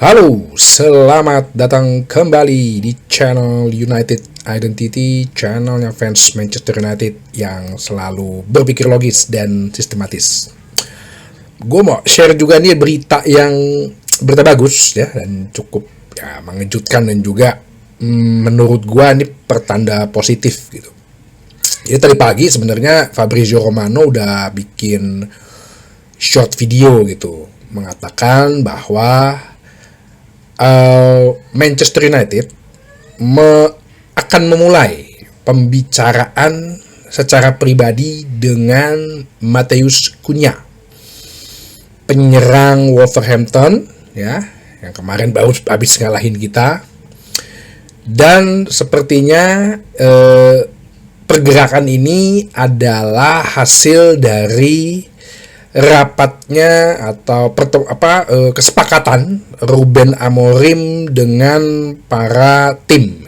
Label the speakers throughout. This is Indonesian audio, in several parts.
Speaker 1: Halo, selamat datang kembali di channel United Identity, channelnya fans Manchester United yang selalu berpikir logis dan sistematis. Gue mau share juga nih berita bagus ya, dan cukup ya mengejutkan, dan juga menurut gue ini pertanda positif gitu. Jadi tadi pagi sebenarnya Fabrizio Romano udah bikin short video gitu, mengatakan bahwa Manchester United akan memulai pembicaraan secara pribadi dengan Matheus Cunha, penyerang Wolverhampton ya, yang kemarin baru habis ngalahin kita. Dan sepertinya pergerakan ini adalah hasil dari rapatnya atau kesepakatan Ruben Amorim dengan para tim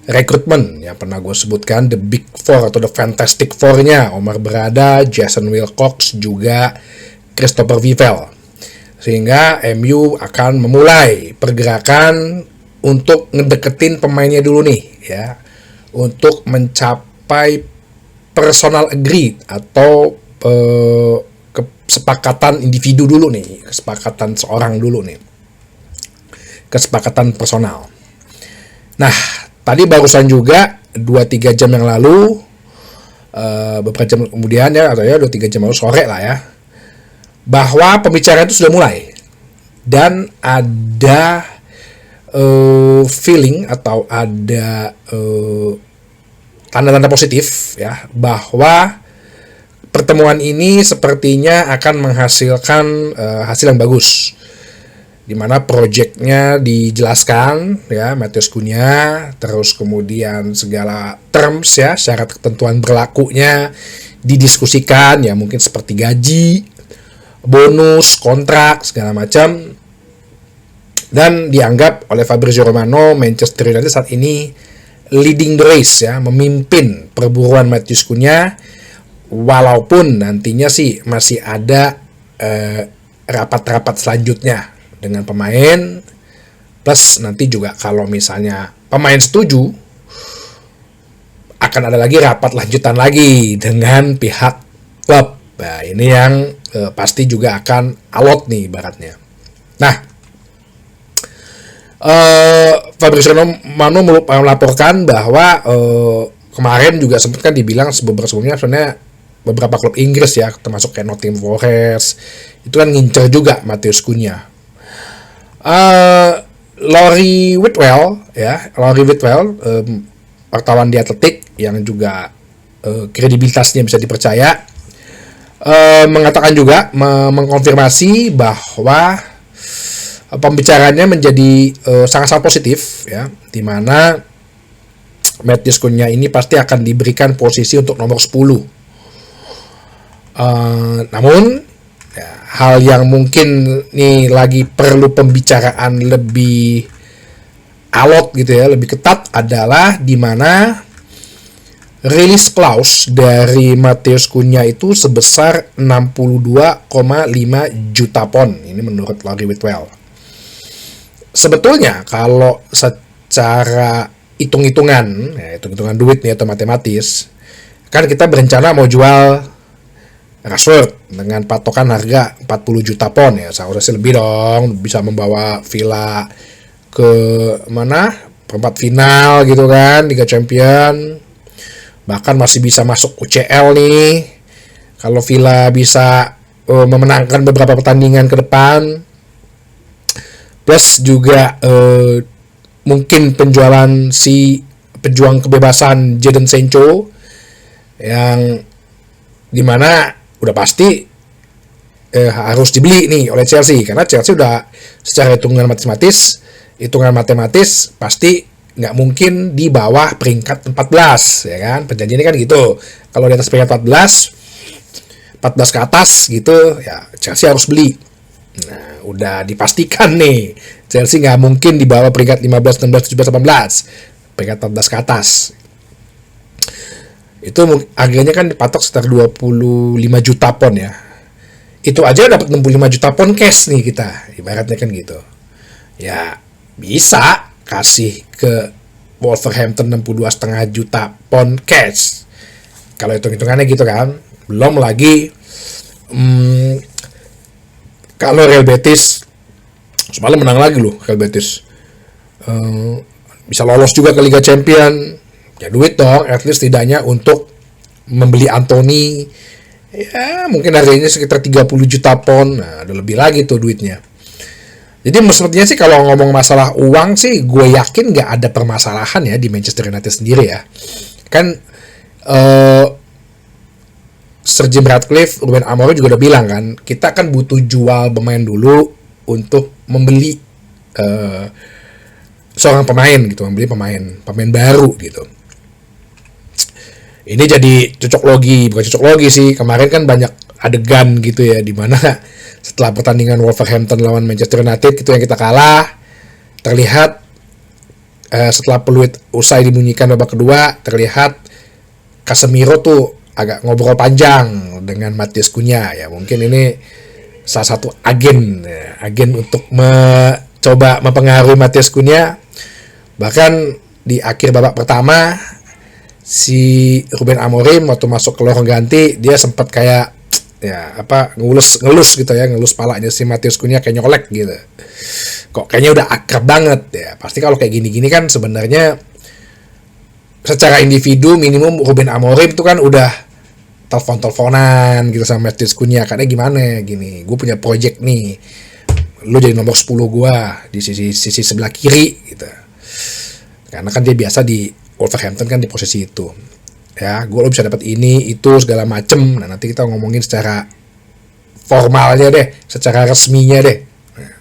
Speaker 1: rekrutmen yang pernah gue sebutkan, the Big Four atau the Fantastic Four-nya, Omar Berada, Jason Wilcox, juga Christopher Vivell. Sehingga MU akan memulai pergerakan untuk ngedeketin pemainnya dulu nih ya, untuk mencapai personal agree atau kesepakatan individu dulu nih, kesepakatan seorang dulu nih, kesepakatan personal. Nah, tadi barusan juga 2-3 jam yang lalu, beberapa jam kemudian ya, atau ya 2-3 jam lalu sore lah ya, bahwa pembicaraan itu sudah mulai, dan ada feeling atau ada tanda-tanda positif ya, bahwa pertemuan ini sepertinya akan menghasilkan hasil yang bagus, di mana proyeknya dijelaskan ya, Matheus Cunha, terus kemudian segala terms ya, syarat ketentuan berlakunya didiskusikan ya, mungkin seperti gaji, bonus, kontrak, segala macam. Dan dianggap oleh Fabrizio Romano, Manchester United saat ini leading the race ya, memimpin perburuan Matheus Cunha. Walaupun nantinya sih masih ada rapat-rapat selanjutnya dengan pemain, plus nanti juga kalau misalnya pemain setuju, akan ada lagi rapat lanjutan lagi dengan pihak klub. Nah, ini yang pasti juga akan alot nih ibaratnya. Nah, Fabrizio Romano melaporkan bahwa kemarin juga sempat kan dibilang sebelumnya sebenarnya beberapa klub Inggris ya, termasuk kayak Nottingham Forest, itu kan ngincer juga Matheus Cunha. Laurie Whitwell, wartawan di Athletic yang juga kredibilitasnya bisa dipercaya, mengatakan juga, mengkonfirmasi bahwa pembicaraannya menjadi sangat-sangat positif ya, di mana Matheus Cunha ini pasti akan diberikan posisi untuk nomor 10. Namun ya, hal yang mungkin nih lagi perlu pembicaraan lebih alot gitu ya, lebih ketat, adalah di mana release clause dari Matheus Cunha itu sebesar 62,5 juta pound. Ini menurut Laurie Whitwell. Sebetulnya kalau secara hitung-hitungan duit nih atau matematis, kan kita berencana mau jual Rashford dengan patokan harga 40 juta pound ya, seharusnya sih lebih dong, bisa membawa Villa ke mana, perempat final gitu kan, Liga Champion, bahkan masih bisa masuk UCL nih kalau Villa bisa memenangkan beberapa pertandingan ke depan, plus juga mungkin penjualan si pejuang kebebasan Jadon Sancho, yang dimana udah pasti harus dibeli nih oleh Chelsea, karena Chelsea udah secara hitungan matematis pasti nggak mungkin di bawah peringkat 14 ya kan, perjanjiannya kan gitu. Kalau di atas peringkat 14 ke atas gitu ya, Chelsea harus beli. Nah, udah dipastikan nih Chelsea nggak mungkin di bawah peringkat 15, 16, 17, 18, peringkat 14 ke atas. Itu harganya kan dipatok sekitar 25 juta pound ya. Itu aja dapat 65 juta pound cash nih kita, ibaratnya kan gitu. Ya bisa kasih ke Wolverhampton 62,5 juta pound cash. Kalau hitung-hitungannya gitu kan. Belum lagi kalau Real Betis semalam menang lagi loh, Real Betis bisa lolos juga ke Liga Champion. Ya duit dong, at least tidaknya untuk membeli Anthony. Ya mungkin harganya sekitar 30 juta pound. Nah ada lebih lagi tuh duitnya. Jadi sepertinya sih kalau ngomong masalah uang sih, gue yakin gak ada permasalahan ya di Manchester United sendiri ya. Kan Sir Jim Ratcliffe, Ruben Amorim juga udah bilang kan, kita kan butuh jual pemain dulu untuk membeli seorang pemain gitu, membeli pemain baru gitu. Ini jadi bukan cocok logi sih. Kemarin kan banyak adegan gitu ya, dimana setelah pertandingan Wolverhampton lawan Manchester United gitu yang kita kalah, terlihat setelah peluit usai dibunyikan babak kedua, terlihat Casemiro tuh agak ngobrol panjang dengan Matheus Cunha. Ya mungkin ini salah satu agen untuk mencoba mempengaruhi Matheus Cunha. Bahkan di akhir babak pertama, si Ruben Amorim waktu masuk ke lorong ganti, dia sempat kayak ngelus palanya si Matheus Cunha, kayak nyolek gitu. Kok kayaknya udah akrab banget ya. Pasti kalau kayak gini-gini kan sebenarnya secara individu minimum Ruben Amorim itu kan udah telepon-teleponan gitu sama Matheus Cunha, karena gimana gini, gue punya project nih, lu jadi nomor 10 gue di sisi sebelah kiri gitu. Karena kan dia biasa di Wolverhampton kan di posisi itu. Ya, gue bisa dapat ini, itu, segala macem. Nah, nanti kita ngomongin secara formalnya deh, secara resminya deh. Nah.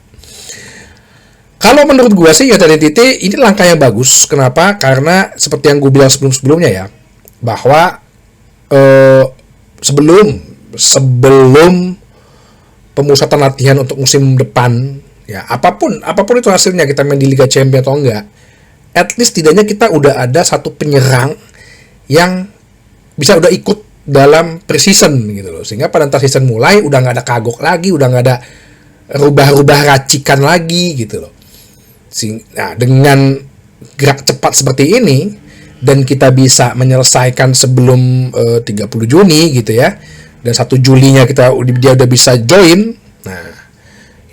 Speaker 1: Kalau menurut gue sih, United Identity ini langkah yang bagus. Kenapa? Karena seperti yang gue bilang sebelum-sebelumnya ya, bahwa sebelum pemusatan latihan untuk musim depan, ya apapun itu hasilnya, kita main di Liga Champions atau enggak, at least tidaknya kita udah ada satu penyerang yang bisa udah ikut dalam pre-season gitu loh, sehingga pada ntar season mulai udah nggak ada kagok lagi, udah nggak ada rubah-rubah racikan lagi gitu loh. Nah, dengan gerak cepat seperti ini dan kita bisa menyelesaikan sebelum 30 Juni gitu ya, dan 1 Julinya dia udah bisa join. Nah,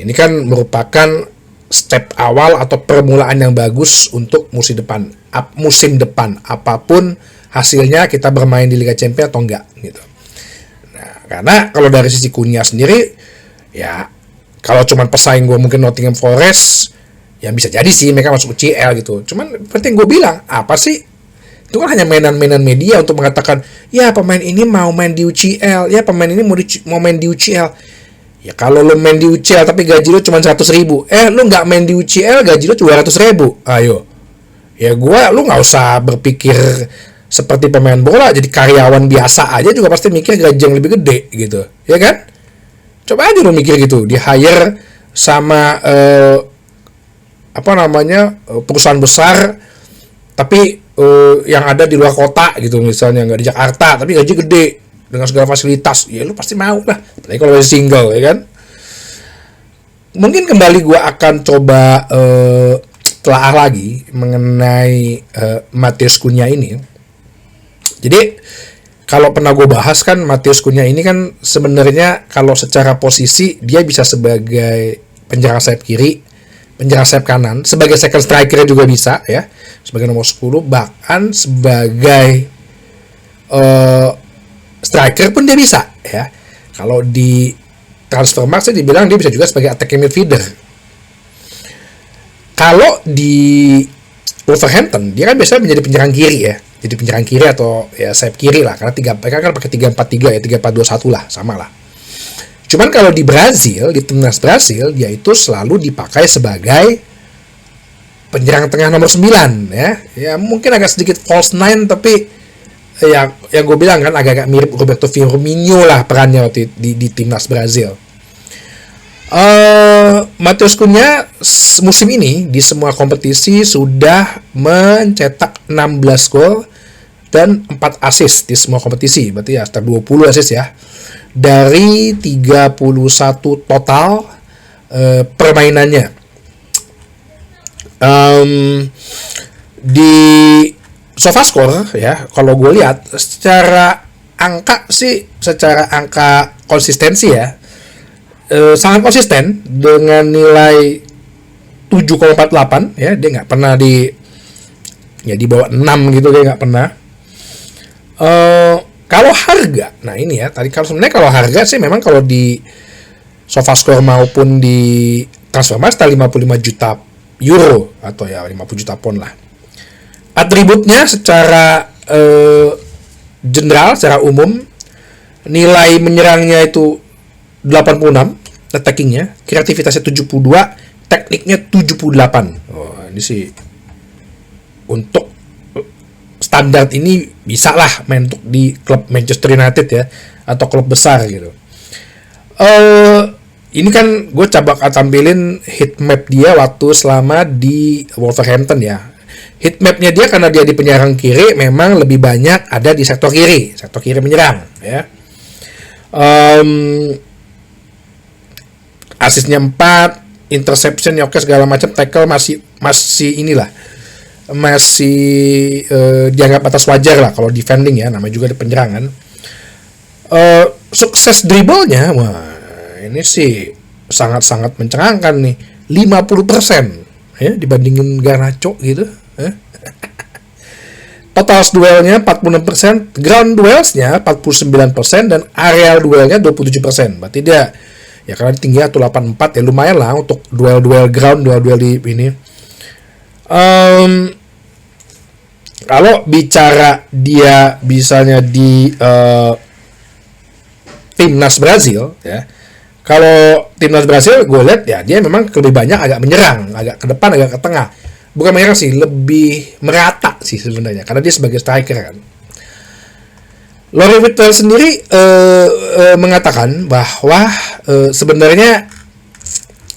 Speaker 1: ini kan merupakan step awal atau permulaan yang bagus untuk musim depan apapun hasilnya, kita bermain di Liga Champions atau enggak gitu. Nah, karena kalau dari sisi Cunha sendiri ya, kalau cuman pesaing gue mungkin Nottingham Forest, ya bisa jadi sih mereka masuk UCL gitu. Cuman penting gue bilang, apa sih, itu kan hanya mainan-mainan media untuk mengatakan ya pemain ini mau main di UCL, ya pemain ini mau main di UCL. Ya kalau lo main di UCL tapi gaji lo cuma 100 ribu, lo nggak main di UCL gaji lo 200 ribu, ayo. Ya lo nggak usah berpikir seperti pemain bola, jadi karyawan biasa aja juga pasti mikir gaji yang lebih gede gitu, ya kan? Coba aja lo mikir gitu, di hire sama perusahaan besar, tapi yang ada di luar kota gitu, misalnya nggak di Jakarta tapi gaji gede dengan segala fasilitas, ya lu pasti mau lah, apalagi kalau masih single, ya kan? Mungkin kembali gue akan coba telaah lagi mengenai Matheus Cunha ini. Jadi kalau pernah gue bahas kan, Matheus Cunha ini kan sebenarnya kalau secara posisi dia bisa sebagai penyerang sayap kiri, penyerang sayap kanan, sebagai second striker juga bisa ya, sebagai nomor 10, bahkan sebagai striker pun dia bisa ya. Kalau di Transfermarkt sih dibilang dia bisa juga sebagai attacking midfielder. Kalau di Wolverhampton dia kan biasanya menjadi penyerang kiri ya, jadi penyerang kiri atau ya sayap kiri lah, karena mereka kan pakai 3-4-3 ya, 3-4-2-1 lah, sama lah. Cuman kalau di Brazil, di timnas Brazil, dia itu selalu dipakai sebagai penyerang tengah nomor 9 ya. Ya mungkin agak sedikit false 9, tapi ya yang gue bilang kan agak-agak mirip Roberto Firmino lah perannya di timnas Brazil. Matheus Cunha musim ini di semua kompetisi sudah mencetak 16 gol dan 4 assist di semua kompetisi, berarti ya sekitar 20 assist ya. dari 31 total permainannya. Di SofaScore ya, kalau gue lihat secara angka konsistensi ya, sangat konsisten dengan nilai 7,48 ya. Dia nggak pernah di bawah 6 gitu, dia nggak pernah. Kalau harga, nah ini ya tadi, kalau harga sih memang kalau di SofaScore maupun di Transfermarkt 55 juta euro atau ya 50 juta pound lah. Atributnya secara general, secara umum, nilai menyerangnya itu 86, attackingnya, kreativitasnya 72, tekniknya 78. Oh, ini sih untuk standar ini bisa lah main untuk di klub Manchester United ya, atau klub besar gitu. Ini kan gue coba tampilin heatmap dia waktu selama di Wolverhampton ya. Heatmapnya dia, karena dia di penyerang kiri, memang lebih banyak ada di sektor kiri menyerang ya. Asisnya 4, interception oke, segala macam, tackle masih inilah, masih dianggap atas wajar lah kalau defending ya, namanya juga di penyerangan. Sukses dribblenya, wah ini sih sangat-sangat mencengangkan nih, 50% ya dibandingin Garnacho gitu. Total duelnya 46%, ground duelsnya 49%, dan aerial duelnya 27%. Berarti dia ya, karena tinggi atau 84 ya, lumayan lah untuk duel-duel ground, duel-duel di ini. Kalau bicara dia bisanya di timnas Brazil ya, kalau timnas Brazil gue lihat ya, dia memang lebih banyak agak menyerang, agak ke depan, agak ke tengah. Bukan menyerang sih, lebih merata sih sebenarnya, karena dia sebagai striker kan. Lori Whitwell sendiri mengatakan bahwa sebenarnya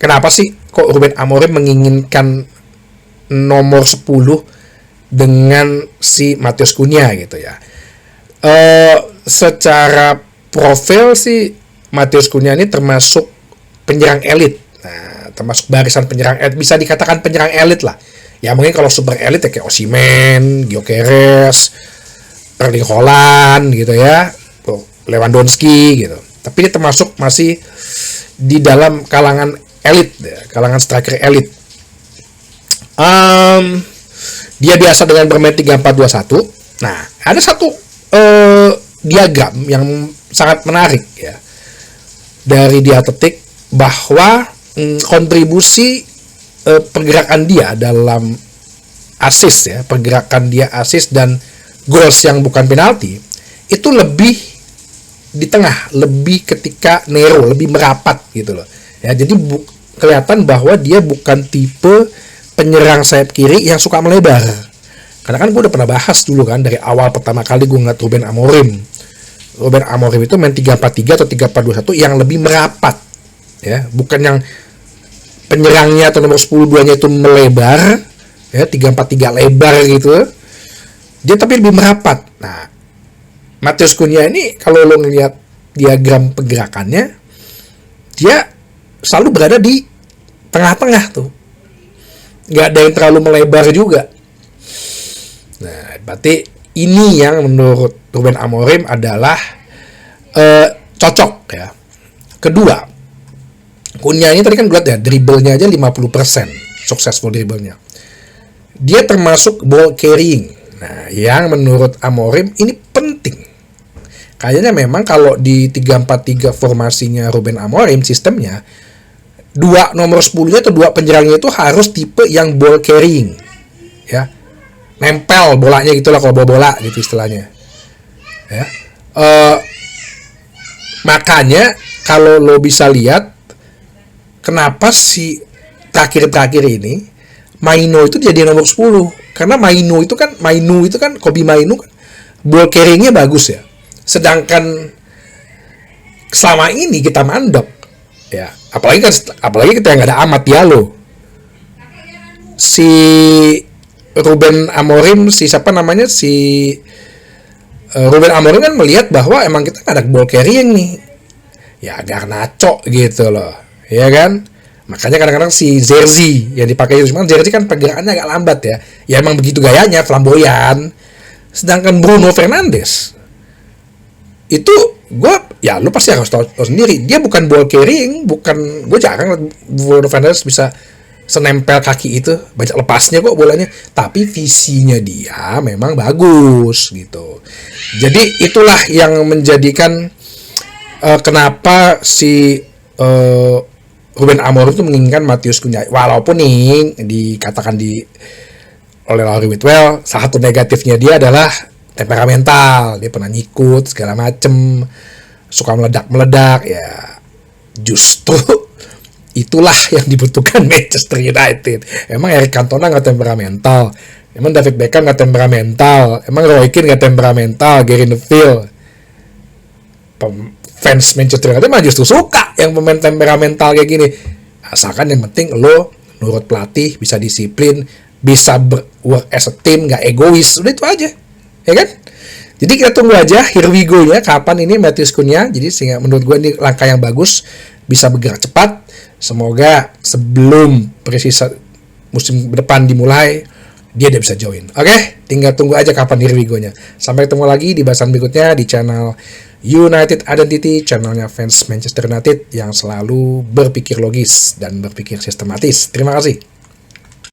Speaker 1: kenapa sih kok Ruben Amorim menginginkan nomor 10 dengan si Matheus Cunha gitu ya. Secara profil sih Matheus Cunha ini termasuk penyerang elit. Nah, termasuk barisan penyerang elit, bisa dikatakan penyerang elit lah. Ya mungkin kalau super elit ya kayak Osimhen, Gyökeres, Erling Haaland gitu ya, Lewandowski gitu. Tapi dia termasuk masih di dalam kalangan elit, ya, kalangan striker elit. Dia biasa dengan bermain 3-4-2-1. Nah, ada satu diagram yang sangat menarik ya dari The Athletic, bahwa kontribusi pergerakan dia dalam assist ya, pergerakan dia assist dan goals yang bukan penalti itu lebih di tengah, lebih ketika Nero, lebih merapat gitu loh ya. Jadi kelihatan bahwa dia bukan tipe penyerang sayap kiri yang suka melebar, karena kan gue udah pernah bahas dulu kan, dari awal pertama kali gue ngeliat Ruben Amorim itu main 3-4-3 atau 3-4-2-1 yang lebih merapat ya, bukan yang penyerangnya atau nomor 10-2-nya itu melebar ya, 3-4-3 lebar gitu. Dia tapi lebih merapat. Nah, Matheus Cunha ini kalau lo ngeliat diagram pergerakannya, dia selalu berada di tengah-tengah tuh. Nggak ada yang terlalu melebar juga. Nah, berarti ini yang menurut Ruben Amorim adalah cocok ya. Kedua, Cunha ini tadi kan gue lihat ya, dribblenya aja 50%, successful dribblenya. Dia termasuk ball carrying. Nah, yang menurut Amorim ini penting. Kayaknya memang kalau di 3-4-3 formasinya Ruben Amorim sistemnya, dua nomor 10-nya atau dua penyerangnya itu harus tipe yang ball carrying. Ya. Nempel bolanya gitulah kalau bawa bola gitu istilahnya. Ya. Makanya kalau lo bisa lihat kenapa si terakhir ini Maino itu jadi nomor 10, karena Maino itu kan Kobbie Mainoo kan ball carrying-nya bagus ya. Sedangkan selama ini kita mandek ya, apalagi kita nggak ada Amad Diallo. Si Ruben Amorim Ruben Amorim kan melihat bahwa emang kita nggak ada ball carrying nih. ya Garnacho gitu loh, ya kan? Makanya kadang-kadang si Zerzi yang dipakai, cuman Zerzi kan pergerakannya agak lambat ya. Ya emang begitu gayanya, flamboyan. Sedangkan Bruno Fernandes itu gue, ya lu pasti harus tahu sendiri, dia bukan ball carrying, bukan, gue jarang liat Bruno Fernandes bisa senempel kaki itu, banyak lepasnya kok bolanya, tapi visinya dia memang bagus gitu. Jadi itulah yang menjadikan kenapa si Ruben Amorim itu menginginkan Matheus Cunha, walaupun nih dikatakan oleh Laurie Whitwell, salah satu negatifnya dia adalah temperamental, dia pernah nyikut segala macem, suka meledak-meledak, ya justru itulah yang dibutuhkan Manchester United. Emang Eric Cantona nggak temperamental, emang David Beckham nggak temperamental, emang Roy Keane nggak temperamental, Gary Neville. Fans Manchester United mah justru suka yang pemain temperamental kayak gini, asalkan yang penting lo nurut pelatih, bisa disiplin, bisa work as a team, nggak egois, udah itu aja, ya kan? Jadi kita tunggu aja here we go-nya kapan ini Matheus Cunha. Jadi sehingga menurut gue ini langkah yang bagus, bisa bergerak cepat. Semoga sebelum preseason musim depan dimulai dia udah bisa join. Oke, tinggal tunggu aja kapan here we go-nya. Sampai ketemu lagi di bahasan berikutnya di channel United Identity, channelnya fans Manchester United yang selalu berpikir logis dan berpikir sistematis. Terima kasih.